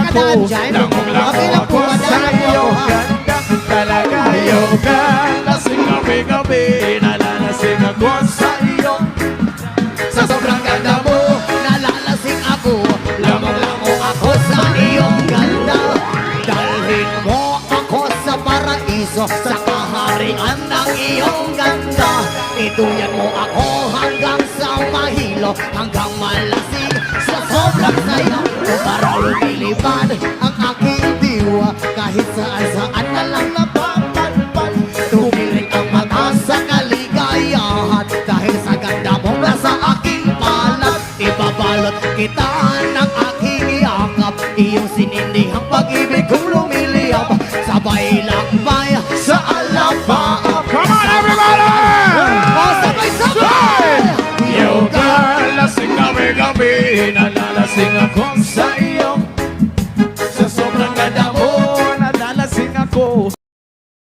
kadaan dyan. Okay lang po, kadaan po ako, ha? Talaga yoga, lasing gabi-gabi, nalalasing ako sa iyo. Sa sobrang ganda mo, Nalalasing ako, lamang-lamang ako sa iyong ganda. Dalhin mo ako sa paraiso, sa kaharian ng iyong ganda. Ituyan mo ako hanggang sa mahilo, hanggang malasing sa sobrang saya. Para lumilipad ang aking diwa, kahit saan-saan na lang napapadpad. Tumirik ang mata sa kaligayahan, dahil sa ganda mo nasa aking palad. Ibabalot kita ng aking yakap, iyong sinindihang pag-ibig kong lumiliyap. Sabay lakbay sa alapaap. come on everybody! Oh, sabay-sabay! Yoga, lasing gabi-gabi, nalalasing ako sa iyo.